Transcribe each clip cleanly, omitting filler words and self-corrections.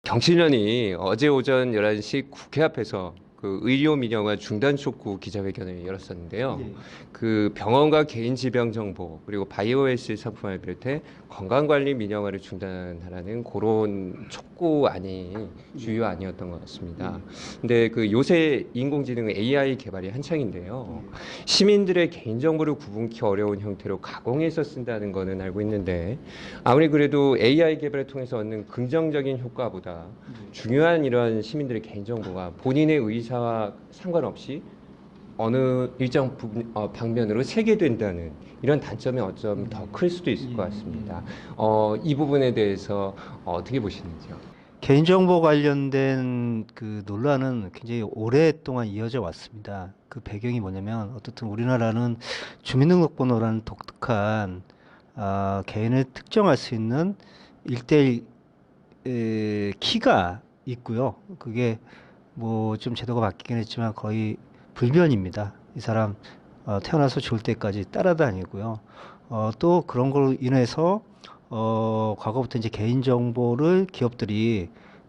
경실련이 어제 오전 11시 국회 앞에서 그 의료 민영화 중단 촉구 기자회견을 열었었는데요. 예. 그 병원과 개인 질병 정보 그리고 바이오에스 상품을 비롯해 건강관리 민영화를 중단하라는 그런 촉구안이 주요 안이었던 것 같습니다. 근데 그 요새 인공지능 AI 개발이 한창인데요. 시민들의 개인정보를 구분키 어려운 형태로 가공해서 쓴다는 거는 알고 있는데 아무리 그래도 AI 개발을 통해서 얻는 긍정적인 효과보다 중요한 이런 시민들의 개인정보가 본인의 의사와 상관없이 어느 일정 부분, 방면으로 세계된다는 이런 단점이 어쩜 더 클 수도 있을 것 같습니다. 이 부분에 대해서 어떻게 보시는지요? 개인정보 관련된 그 논란은 굉장히 오랫동안 이어져 왔습니다. 그 배경이 뭐냐면 어떻든 우리나라는 주민등록번호라는 독특한 개인을 특정할 수 있는 일대일 키가 있고요. 그게 뭐 좀 제도가 바뀌긴 했지만 거의 불변입니다. 이 사람 태어나서 죽을 때까지 따라다니고요. 또 그런 걸로 인해서 과거부터 이제 개인정보를 기업들이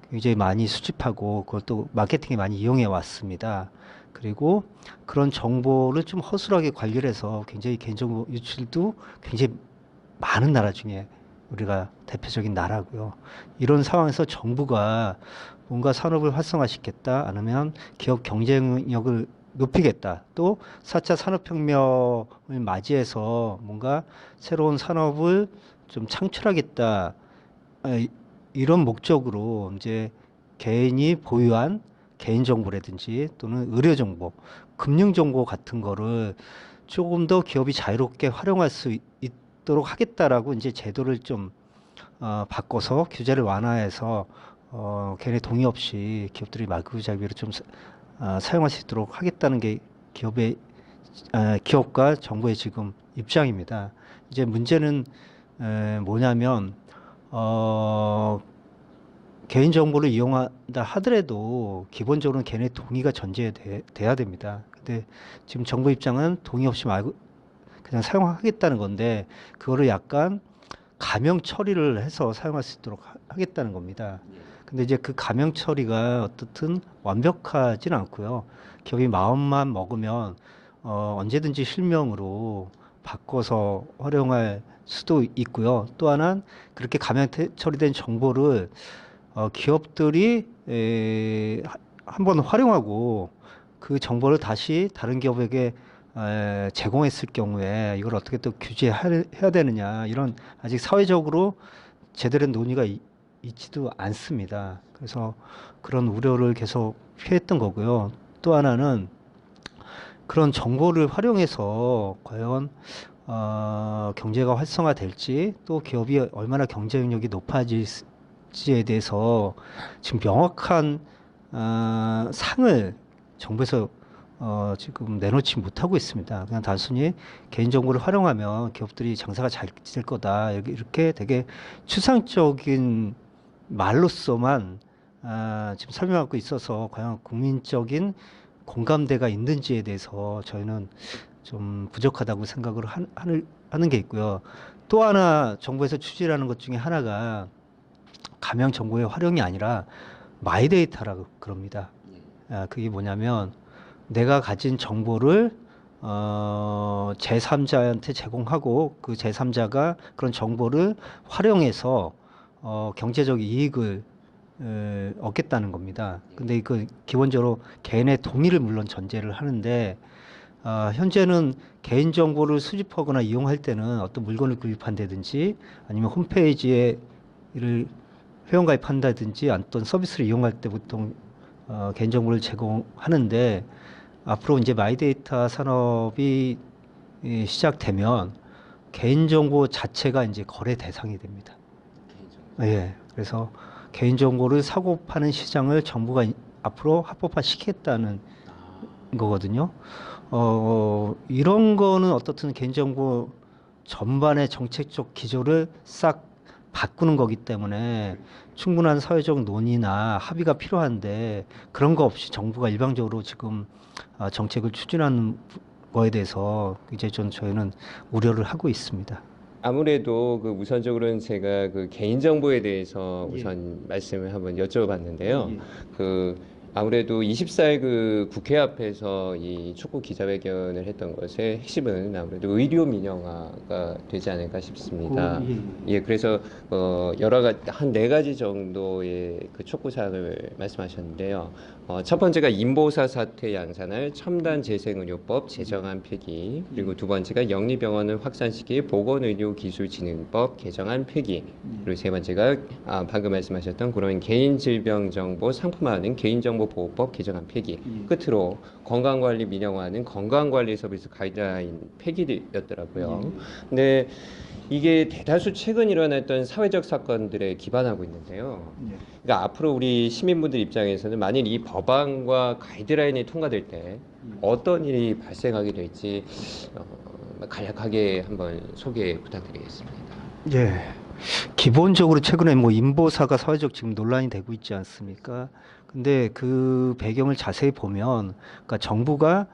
굉장히 많이 수집하고 그걸 또 마케팅에 많이 이용해 왔습니다. 그리고 그런 정보를 좀 허술하게 관리를 해서 굉장히 개인정보 유출도 굉장히 많은 나라 중에 우리가 대표적인 나라고요. 이런 상황에서 정부가 뭔가 산업을 활성화시켰다, 아니면 기업 경쟁력을 높이겠다, 또 4차 산업혁명을 맞이해서 뭔가 새로운 산업을 좀 창출하겠다, 이런 목적으로 이제 개인이 보유한 개인정보라든지 또는 의료정보, 금융정보 같은 거를 조금 더 기업이 자유롭게 활용할 수 있도록 하겠다라고 이제 제도를 좀 바꿔서 규제를 완화해서 걔네 동의 없이 기업들이 말구자비로 좀 사용할 수 있도록 하겠다는 게 기업과 정부의 지금 입장입니다. 이제 문제는 뭐냐면 어, 개인 정보를 이용한다 하더라도 기본적으로는 걔네 동의가 전제돼야 됩니다. 근데 지금 정부 입장은 동의 없이 말고 그냥 사용하겠다는 건데, 그거를 약간 가명 처리를 해서 사용할 수 있도록 하겠다는 겁니다. 근데 이제 그 가명 처리가 어떻든 완벽하진 않고요. 기업이 마음만 먹으면 언제든지 실명으로 바꿔서 활용할 수도 있고요. 또 하나는 그렇게 가명 처리된 정보를 기업들이 한번 활용하고 그 정보를 다시 다른 기업에게 제공했을 경우에 이걸 어떻게 또 규제해야 되느냐, 이런 아직 사회적으로 제대로 된 논의가 있지도 않습니다. 그래서 그런 우려를 계속 피했던 거고요. 또 하나는 그런 정보를 활용해서 과연 경제가 활성화될지, 또 기업이 얼마나 경쟁력이 높아질지에 대해서 지금 명확한 상을 정부에서 지금 내놓지 못하고 있습니다. 그냥 단순히 개인정보를 활용하면 기업들이 장사가 잘 될 거다, 이렇게 되게 추상적인 말로서만 지금 설명하고 있어서 과연 국민적인 공감대가 있는지에 대해서 저희는 좀 부족하다고 생각을 하는 게 있고요. 또 하나 정부에서 추진하는 것 중에 하나가 가명 정보의 활용이 아니라 마이데이터라고 그럽니다. 그게 뭐냐면 내가 가진 정보를 제3자한테 제공하고 그 제3자가 그런 정보를 활용해서 경제적 이익을 얻겠다는 겁니다. 근데 그 기본적으로 개인의 동의를 물론 전제를 하는데, 현재는 개인정보를 수집하거나 이용할 때는 어떤 물건을 구입한다든지 아니면 홈페이지에 이를 회원가입한다든지 어떤 서비스를 이용할 때 보통 개인정보를 제공하는데, 앞으로 이제 마이데이터 산업이 시작되면 개인정보 자체가 이제 거래 대상이 됩니다. 예. 그래서 개인정보를 사고 파는 시장을 정부가 앞으로 합법화 시키겠다는 거거든요. 이런 거는 어떻든 개인정보 전반의 정책적 기조를 싹 바꾸는 거기 때문에 충분한 사회적 논의나 합의가 필요한데, 그런 거 없이 정부가 일방적으로 지금 정책을 추진하는 거에 대해서 이제 좀 저희는 우려를 하고 있습니다. 아무래도 그 우선적으로는 제가 그 개인정보에 대해서 예. 우선 말씀을 한번 여쭤봤는데요. 예. 그 아무래도 24일 그 국회 앞에서 이 촉구 기자회견을 했던 것의 핵심은 아무래도 의료 민영화가 되지 않을까 싶습니다. 예, 그래서 여러 가지 한 네 가지 정도의 그 촉구 사항을 말씀하셨는데요. 첫 번째가 인보사 사태 양산할 첨단 재생의료법 제정안 폐기, 그리고 두 번째가 영리병원을 확산시킬 보건의료기술진흥법 개정안 폐기, 그리고 세 번째가 방금 말씀하셨던 그런 개인질병정보 상품화하는 개인정보보호법 개정안 폐기, 끝으로 건강관리 민영화하는 건강관리 서비스 가이드라인 폐기였더라고요. 근데 이게 대다수 최근 일어났던 사회적 사건들에 기반하고 있는데요. 그러니까 앞으로 우리 시민분들 입장에서는 만일 이 법안과 가이드라인이 통과될 때 어떤 일이 발생하게 될지 간략하게 한번 소개 부탁드리겠습니다. 예. 기본적으로 최근에 뭐 인보사가 사회적 지금 논란이 되고 있지 않습니까? 근데 그 배경을 자세히 보면, 그러니까 정부가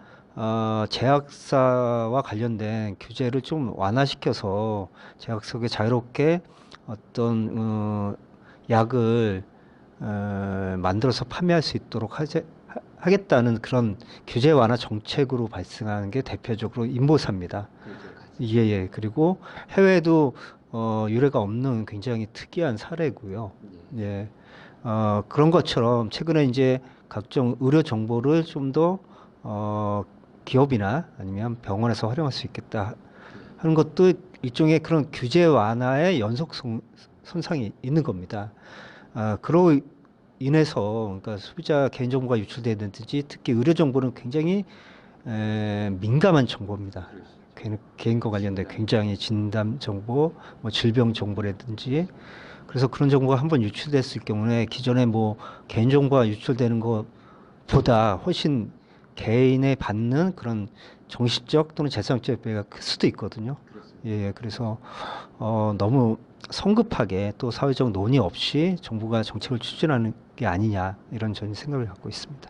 제약사와 관련된 규제를 좀 완화시켜서 제약사에 자유롭게 어떤 약을 만들어서 판매할 수 있도록 하겠다는 그런 규제 완화 정책으로 발생하는 게 대표적으로 인보사입니다. 예, 예. 그리고 해외에도 유례가 없는 굉장히 특이한 사례고요. 예. 그런 것처럼 최근에 이제 각종 의료 정보를 좀 더 기업이나 아니면 병원에서 활용할 수 있겠다 하는 것도 일종의 그런 규제 완화의 손상이 있는 겁니다. 그로 인해서 그러니까 소비자 개인정보가 유출되든지 특히 의료 정보는 굉장히 민감한 정보입니다. 개인과 관련된 굉장히 진단 정보, 뭐 질병 정보라든지 그래서 그런 정보가 한번 유출됐을 경우에 기존에 뭐 개인 정보가 유출되는 것보다 훨씬 개인의 받는 그런 정신적 또는 재산적 피해가 클 수도 있거든요. 예, 그래서 너무 성급하게 또 사회적 논의 없이 정부가 정책을 추진하는 게 아니냐 이런 저는 생각을 갖고 있습니다.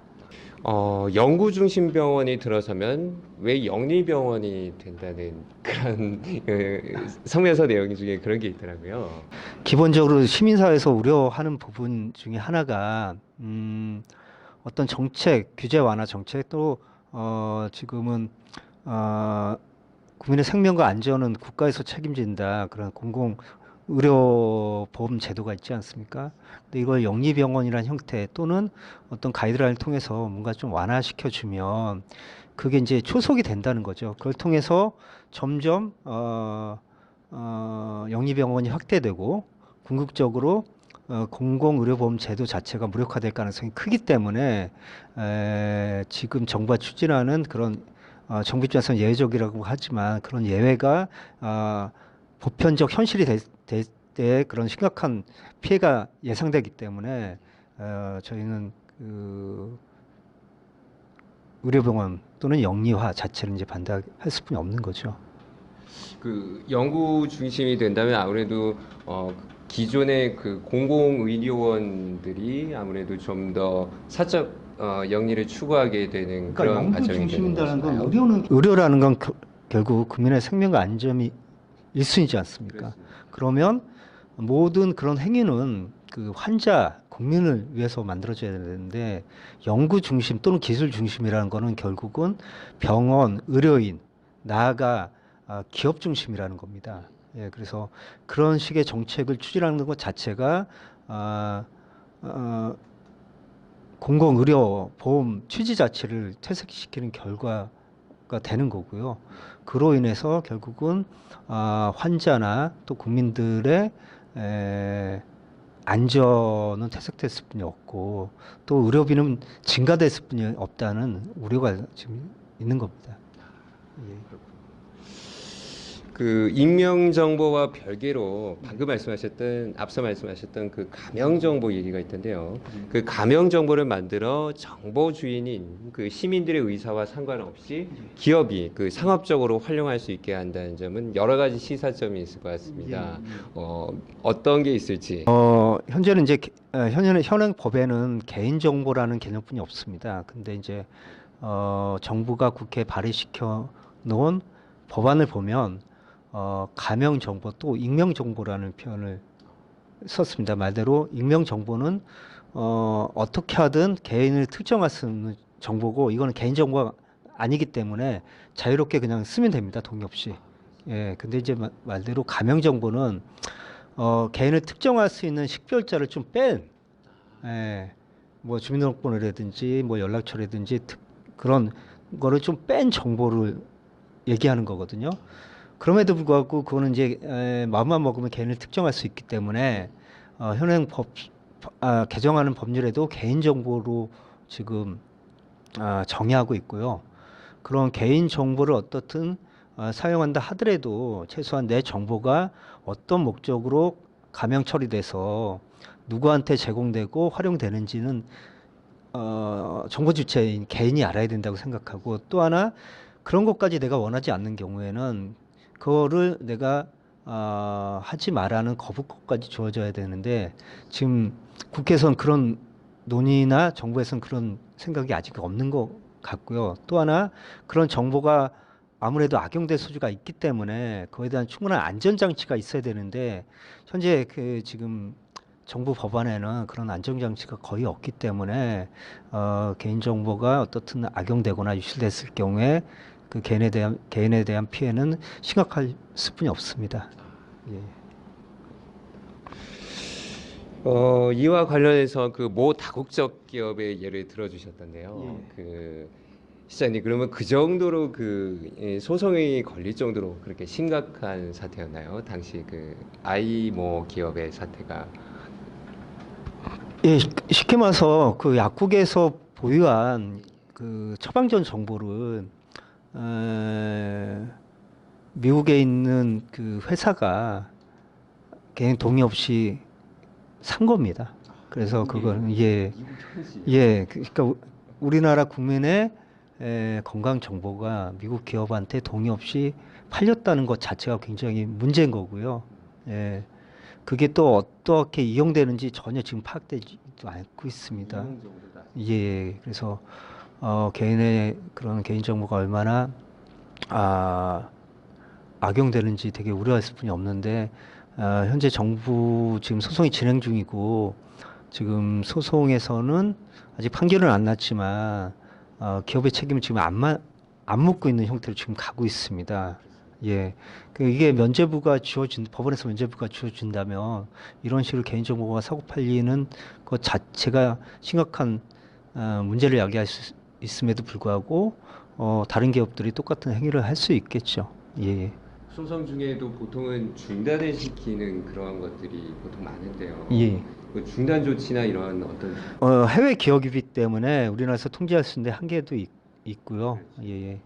연구 중심 병원이 들어서면 왜 영리병원이 된다는 그런 성명서 내용 중에 그런 게 있더라고요. 기본적으로 시민사회에서 우려하는 부분 중에 하나가 어떤 정책, 규제 완화 정책 또 지금은 국민의 생명과 안전은 국가에서 책임진다 그런 공공 의료보험 제도가 있지 않습니까? 근데 이걸 영리병원이라는 형태 또는 어떤 가이드라인을 통해서 뭔가 좀 완화시켜 주면 그게 이제 초속이 된다는 거죠. 그걸 통해서 점점 영리병원이 확대되고 궁극적으로 공공의료보험 제도 자체가 무력화될 가능성이 크기 때문에 지금 정부가 추진하는 그런 정부 입장에서는 예외적이라고 하지만 그런 예외가 보편적 현실이 될 때 그런 심각한 피해가 예상되기 때문에 저희는 그 의료병원 또는 영리화 자체를 이제 반대할 수뿐이 없는 거죠. 그 연구 중심이 된다면 아무래도 기존의 그 공공의료원들이 아무래도 좀 더 사적 영리를 추구하게 되는 그러니까 그런 연구 과정이 되는 중심이라는 건 것인가요? 의료라는 건 결국 국민의 생명과 안전이 1순위지 않습니까? 그러면 모든 그런 행위는 그 환자, 국민을 위해서 만들어져야 되는데 연구 중심 또는 기술 중심이라는 거는 결국은 병원, 의료인, 나아가 기업 중심이라는 겁니다. 예, 그래서 그런 식의 정책을 추진하는 것 자체가 공공의료보험 취지 자체를 퇴색시키는 결과가 되는 거고요. 그로 인해서 결국은 환자나 또 국민들의 안전은 퇴색됐을 뿐이 없고 또 의료비는 증가됐을 뿐이 없다는 우려가 지금 있는 겁니다. 예. 그 익명 정보와 별개로 방금 말씀하셨던 앞서 말씀하셨던 그 가명 정보 얘기가 있던데요. 그 가명 정보를 만들어 정보 주인인 그 시민들의 의사와 상관없이 기업이 그 상업적으로 활용할 수 있게 한다는 점은 여러 가지 시사점이 있을 것 같습니다. 어떤 게 있을지. 현재는 이제 현행 법에는 개인 정보라는 개념뿐이 없습니다. 근데 이제 정부가 국회에 발의시켜 놓은 법안을 보면 가명 정보 또 익명 정보라는 표현을 썼습니다. 말대로 익명 정보는 어떻게 하든 개인을 특정할 수 있는 정보고 이거는 개인 정보가 아니기 때문에 자유롭게 그냥 쓰면 됩니다. 동의 없이. 예, 근데 이제 말대로 가명 정보는 개인을 특정할 수 있는 식별자를 좀 뺀, 예, 뭐 주민등록번호라든지 뭐 연락처라든지 그런 거를 좀 뺀 정보를 얘기하는 거거든요. 그럼에도 불구하고 그거는 이제 마음만 먹으면 개인을 특정할 수 있기 때문에 현행 개정하는 법률에도 개인 정보로 지금 정의하고 있고요. 그런 개인 정보를 어떻든 사용한다 하더라도 최소한 내 정보가 어떤 목적으로 가명 처리돼서 누구한테 제공되고 활용되는지는 정보 주체인 개인이 알아야 된다고 생각하고 또 하나 그런 것까지 내가 원하지 않는 경우에는 그거를 내가 하지 말라는 거부권까지 주어져야 되는데 지금 국회에서는 그런 논의나 정부에서는 그런 생각이 아직 없는 것 같고요. 또 하나 그런 정보가 아무래도 악용될 소지가 있기 때문에 그거에 대한 충분한 안전장치가 있어야 되는데 현재 그 지금 정부 법안에는 그런 안전장치가 거의 없기 때문에 개인정보가 어떻든 악용되거나 유출됐을 경우에 그 개인에 대한 피해는 심각할 수뿐이 없습니다. 예. 이와 관련해서 그 모 다국적 기업의 예를 들어주셨던데요. 예. 그 시장님 그러면 그 정도로 소송이 걸릴 정도로 그렇게 심각한 사태였나요? 당시 그 아이모 기업의 사태가. 예, 쉽게 말해서 그 약국에서 보유한 그 처방전 정보를 미국에 있는 그 회사가 개인 동의 없이 산 겁니다. 그래서 그거는 그러니까 우리나라 국민의 건강 정보가 미국 기업한테 동의 없이 팔렸다는 것 자체가 굉장히 문제인 거고요. 예, 그게 또 어떻게 이용되는지 전혀 지금 파악되지도 않고 있습니다. 예, 그래서 개인의 그런 개인 정보가 얼마나 악용되는지 되게 우려했을 뿐이 없는데 현재 정부 지금 소송이 진행 중이고 지금 소송에서는 아직 판결은 안 났지만 기업의 책임을 지금 안 묻고 있는 형태로 지금 가고 있습니다. 예, 이게 법원에서 면죄부가 주어진다면 이런 식으로 개인정보가 사고 팔리는 것 자체가 심각한 문제를 야기할 수 있음에도 불구하고 다른 기업들이 똑같은 행위를 할 수 있겠죠. 예. 소송 중에도 보통은 중단을 시키는 그러한 것들이 보통 많은데요. 예. 그 중단 조치나 이런 어떤 해외 기업이기 때문에 우리나라에서 통제할 수 있는 한계도 있고요. 예, 예.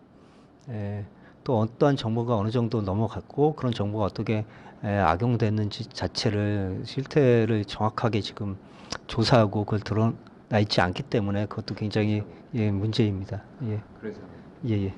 예, 또 어떠한 정보가 어느 정도 넘어갔고 그런 정보가 어떻게 악용됐는지 자체를 실태를 정확하게 지금 조사하고 그걸 드러나 있지 않기 때문에 그것도 굉장히 문제입니다. 예, 그래서 예, 예.